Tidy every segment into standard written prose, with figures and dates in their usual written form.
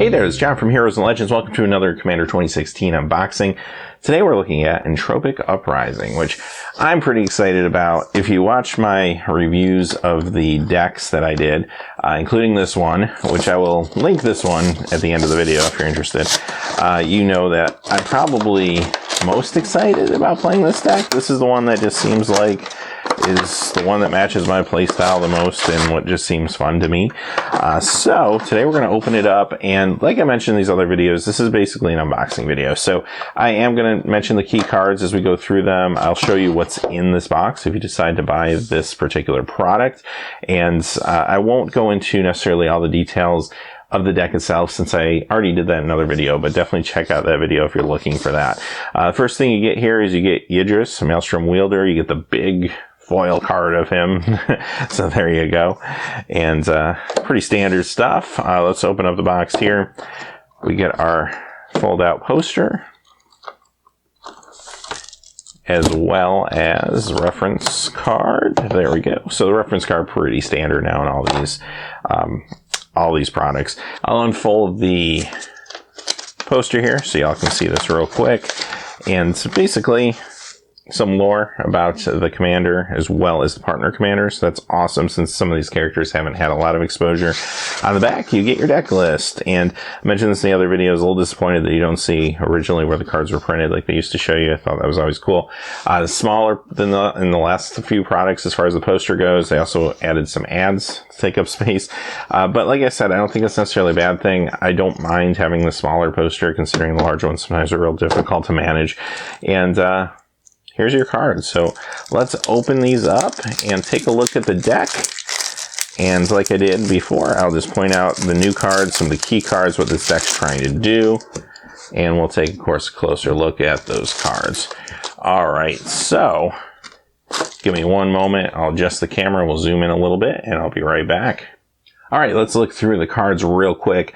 Hey there, it's John from Heroes and Legends. Welcome to another Commander 2016 unboxing. Today we're looking at Entropic Uprising, which I'm pretty excited about. If you watch my reviews of the decks that I did, including this one, which I will link this one at the end of the video if you're interested, you know that I'm probably most excited about playing this deck. This is the one that just seems like is the one that matches my playstyle the most and what just seems fun to me. So today we're going to open it up, and like I mentioned in these other videos, this is basically an unboxing video. So I am going to mention the key cards as we go through them. I'll show you what's in this box if you decide to buy this particular product, and I won't go into necessarily all the details of the deck itself, since I already did that in another video, but definitely check out that video if you're looking for that. First thing you get here is you get Yves, a Maelstrom Wielder. You get the big foil card of him. So there you go. And pretty standard stuff. Let's open up the box here. We get our fold out poster, as well as reference card. There we go. So the reference card pretty standard now in all these products. I'll unfold the poster here so y'all can see this real quick. And so basically some lore about the commander as well as the partner commanders. That's awesome, since some of these characters haven't had a lot of exposure. On the back, you get your deck list. And I mentioned this in the other videos, a little disappointed that you don't see originally where the cards were printed like they used to show you. I thought that was always cool. Smaller than in the last few products as far as the poster goes. They also added some ads to take up space. But like I said, I don't think it's necessarily a bad thing. I don't mind having the smaller poster, considering the large ones sometimes are real difficult to manage. And here's your cards. So let's open these up and take a look at the deck. And like I did before, I'll just point out the new cards, some of the key cards, what this deck's trying to do. And we'll take, of course, a closer look at those cards. All right, so give me one moment. I'll adjust the camera. We'll zoom in a little bit, and I'll be right back. All right, let's look through the cards real quick.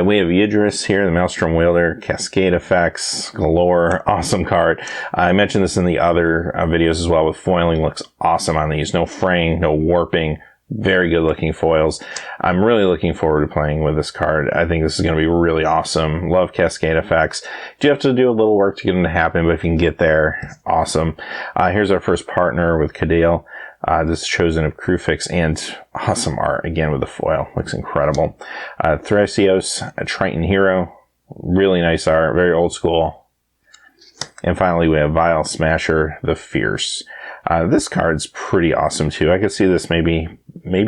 We have Yves here, the Maelstrom Wielder, Cascade Effects, galore, awesome card. I mentioned this in the other videos as well, with foiling. Looks awesome on these. No fraying, no warping. Very good looking foils. I'm really looking forward to playing with this card. I think this is going to be really awesome. Love Cascade Effects. Do have to do a little work to get them to happen, but if you can get there, awesome. Here's our first partner with Cadale. This is chosen of Crewfix, and awesome art again with the foil. Looks incredible. Thrasios, a Triton hero. Really nice art, very old school. And finally, we have Vile Smasher, the Fierce. This card's pretty awesome too. I could see this maybe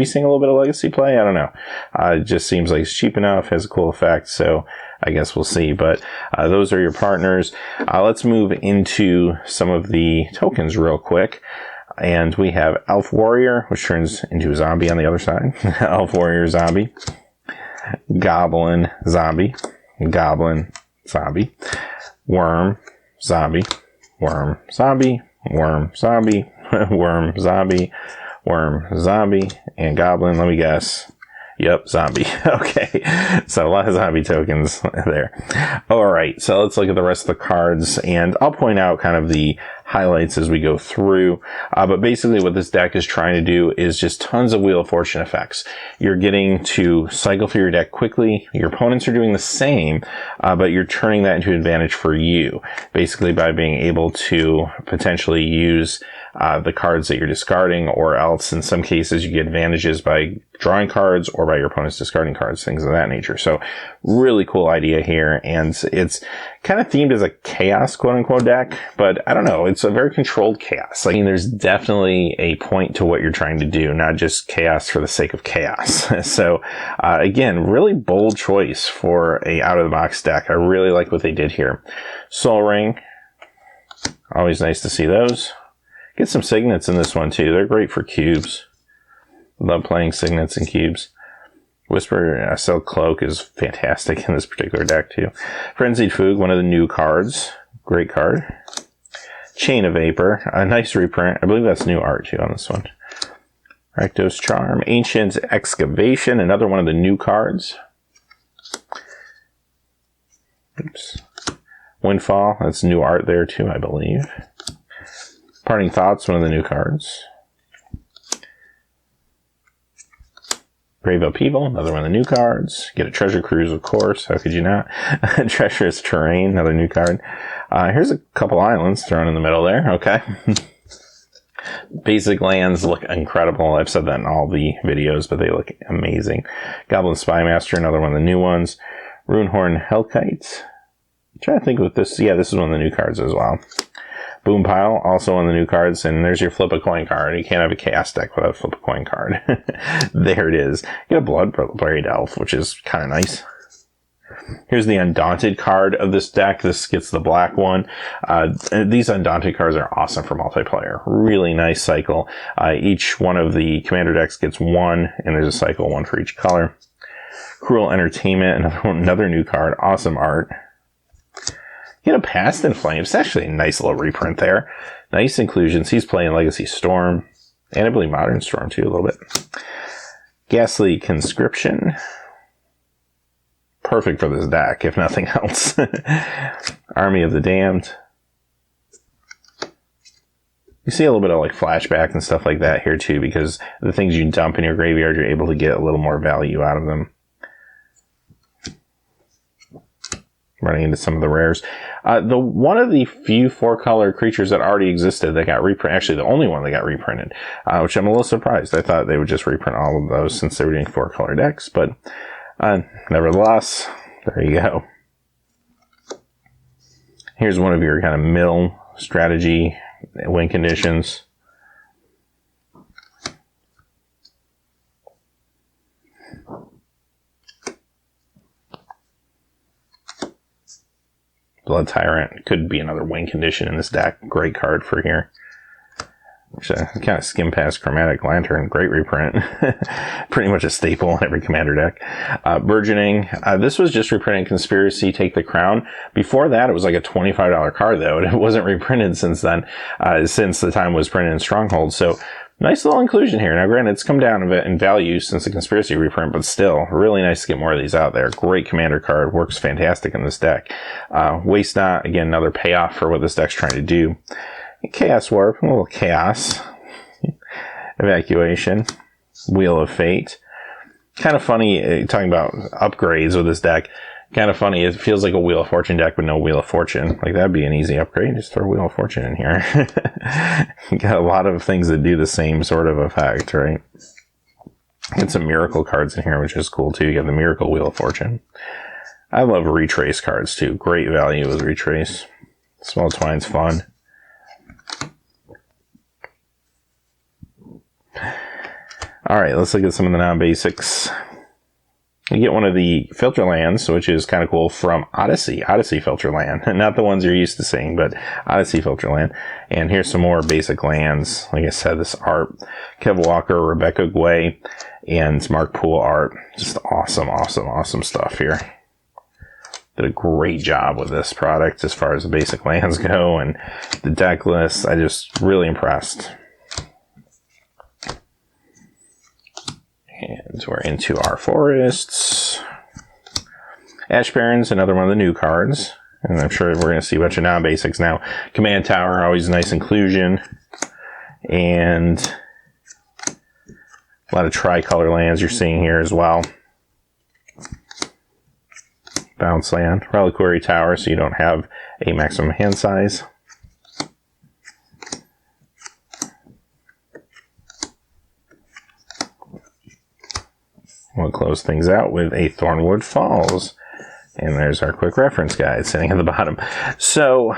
seeing a little bit of legacy play. I don't know. It just seems like it's cheap enough, has a cool effect, so I guess we'll see. But those are your partners. Let's move into some of the tokens real quick. And we have Elf Warrior, which turns into a zombie on the other side. Elf Warrior Zombie. Goblin Zombie. Goblin Zombie. Worm Zombie. Worm Zombie. Worm Zombie. Worm Zombie. Worm Zombie. And Goblin, let me guess. Yep, zombie. Okay, so a lot of zombie tokens there. All right, so let's look at the rest of the cards, and I'll point out kind of the highlights as we go through. But basically what this deck is trying to do is just tons of Wheel of Fortune effects. You're getting to cycle through your deck quickly. Your opponents are doing the same, but you're turning that into an advantage for you, basically by being able to potentially use the cards that you're discarding, or else in some cases you get advantages by drawing cards or by your opponents discarding cards, things of that nature. So really cool idea here, and it's kind of themed as a chaos quote-unquote deck, but I don't know, it's a very controlled chaos. Like, I mean, there's definitely a point to what you're trying to do, not just chaos for the sake of chaos. So again, really bold choice for a out-of-the-box deck. I really like what they did here. Soul Ring, always nice to see those. Get some signets in this one too. They're great for cubes. Love playing signets and cubes. Whisper Silk Cloak is fantastic in this particular deck too. Frenzied Fugue, one of the new cards. Great card. Chain of Vapor, a nice reprint. I believe that's new art too on this one. Rakdos Charm. Ancient Excavation, another one of the new cards. Oops. Windfall, that's new art there too, I believe. Parting Thoughts, one of the new cards. Grave Upheaval, another one of the new cards. Get a Treasure Cruise, of course. How could you not? Treacherous Terrain, another new card. Here's a couple islands thrown in the middle there. Okay. Basic lands look incredible. I've said that in all the videos, but they look amazing. Goblin Spymaster, another one of the new ones. Runehorn Hellkite. I'm trying to think with this. Yeah, this is one of the new cards as well. Boom Pile, also one of the new cards. And there's your Flip a Coin card. You can't have a Chaos deck without a Flip a Coin card. There it is. Get a Blood-Buried Elf, which is kind of nice. Here's the Undaunted card of this deck. This gets the black one. These Undaunted cards are awesome for multiplayer. Really nice cycle. Each one of the commander decks gets one, and there's a cycle, one for each color. Cruel Entertainment, another new card. Awesome art. Get a Past in Flames. It's actually a nice little reprint there. Nice inclusions. He's playing Legacy Storm, and I believe Modern Storm too, a little bit. Ghastly Conscription. Perfect for this deck, if nothing else. Army of the Damned. You see a little bit of like flashback and stuff like that here too, because the things you dump in your graveyard, you're able to get a little more value out of them. Running into some of the rares. One of the few 4-color creatures that already existed that got reprinted, actually the only one that got reprinted, which I'm a little surprised. I thought they would just reprint all of those since they were doing 4-color decks, but nevertheless, there you go. Here's one of your kind of mill strategy win conditions. Blood Tyrant could be another win condition in this deck. Great card for here. Kind of skim past Chromatic Lantern. Great reprint. Pretty much a staple in every commander deck. Burgeoning. This was just reprinted Conspiracy, Take the Crown. Before that, it was like a $25 card, though. It wasn't reprinted since then, since the time it was printed in Stronghold. So, nice little inclusion here. Now, granted, it's come down a bit in value since the Conspiracy reprint, but still, really nice to get more of these out there. Great commander card. Works fantastic in this deck. Waste Not. Again, another payoff for what this deck's trying to do. Chaos Warp, a little chaos. Evacuation. Wheel of Fate. Kind of funny, talking about upgrades with this deck. Kind of funny, it feels like a Wheel of Fortune deck with no Wheel of Fortune. Like, that'd be an easy upgrade. Just throw Wheel of Fortune in here. You got a lot of things that do the same sort of effect, right? Get some Miracle cards in here, which is cool, too. You got the Miracle Wheel of Fortune. I love Retrace cards, too. Great value with Retrace. Small Twine's fun. Alright, let's look at some of the non-basics. You get one of the filter lands, which is kind of cool, from Odyssey filter land. Not the ones you're used to seeing, but Odyssey filter land. And here's some more basic lands. Like I said, this art. Kev Walker, Rebecca Guay, and Mark Poole art. Just awesome, awesome, awesome stuff here. Did a great job with this product as far as the basic lands go. And the deck list, I just really impressed. And we're into our forests. Ash Barrens, another one of the new cards. And I'm sure we're going to see a bunch of non-basics now. Command Tower, always a nice inclusion. And a lot of tricolor lands you're seeing here as well. Bounce land. Reliquary Tower, so you don't have a maximum hand size. We'll close things out with a Thornwood Falls. And there's our quick reference guide sitting at the bottom. So,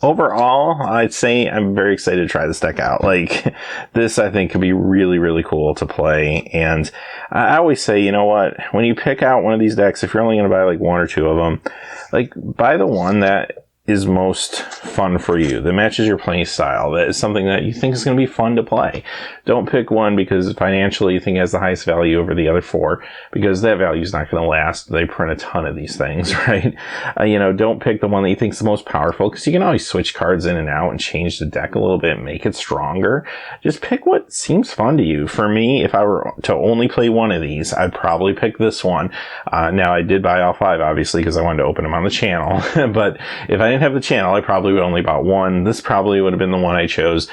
overall, I'd say I'm very excited to try this deck out. Like, this I think could be really, really cool to play. And I always say, you know what, when you pick out one of these decks, if you're only going to buy like one or two of them, like, buy the one that is most fun for you, that matches your playing style, that is something that you think is going to be fun to play. Don't pick one because financially you think it has the highest value over the other four, because that value is not going to last. They print a ton of these things, right? Don't pick the one that you think is the most powerful, because you can always switch cards in and out and change the deck a little bit, make it stronger. Just pick what seems fun to you. For me, if I were to only play one of these, I'd probably pick this one. Now, I did buy all five, obviously, because I wanted to open them on the channel. But if I didn't have the channel, I probably would only bought one. This probably would have been the one I chose,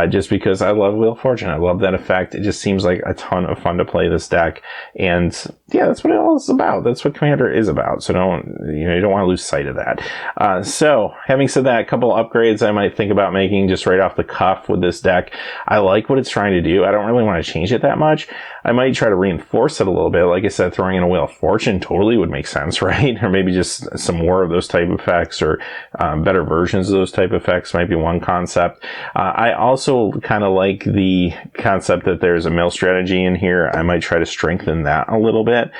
just because I love Wheel of Fortune. I love that effect. It just seems like a ton of fun to play this deck. And yeah, that's what it all is about. That's what Commander is about. So you don't want to lose sight of that. So having said that, a couple upgrades I might think about making just right off the cuff with this deck. I like what it's trying to do. I don't really want to change it that much. I might try to reinforce it a little bit. Like I said, throwing in a Wheel of Fortune totally would make sense, right? Or maybe just some more of those type of effects, or better versions of those type of effects might be one concept. I also kind of like the concept that there's a mill strategy in here. I might try to strengthen that a little bit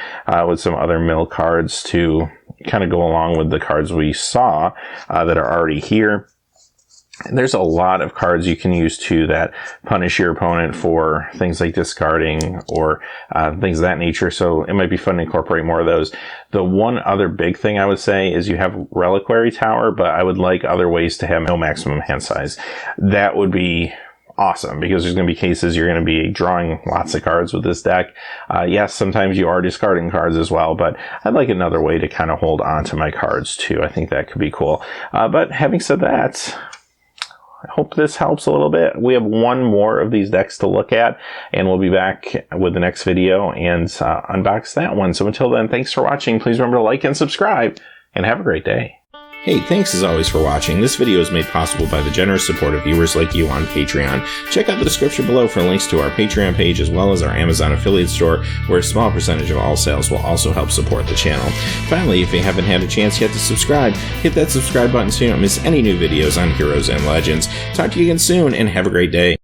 with some other mill cards to kind of go along with the cards we saw that are already here. There's a lot of cards you can use too that punish your opponent for things like discarding or things of that nature. So it might be fun to incorporate more of those. The one other big thing I would say is you have Reliquary Tower, but I would like other ways to have no maximum hand size. That would be awesome, because there's going to be cases you're going to be drawing lots of cards with this deck. Yes, sometimes you are discarding cards as well, but I'd like another way to kind of hold on to my cards too. I think that could be cool. But having said that, I hope this helps a little bit. We have one more of these decks to look at, and we'll be back with the next video and unbox that one. So until then, thanks for watching. Please remember to like and subscribe, and have a great day. Hey, thanks as always for watching. This video is made possible by the generous support of viewers like you on Patreon. Check out the description below for links to our Patreon page, as well as our Amazon affiliate store, where a small percentage of all sales will also help support the channel. Finally, if you haven't had a chance yet to subscribe, hit that subscribe button so you don't miss any new videos on Heroes and Legends. Talk to you again soon, and have a great day.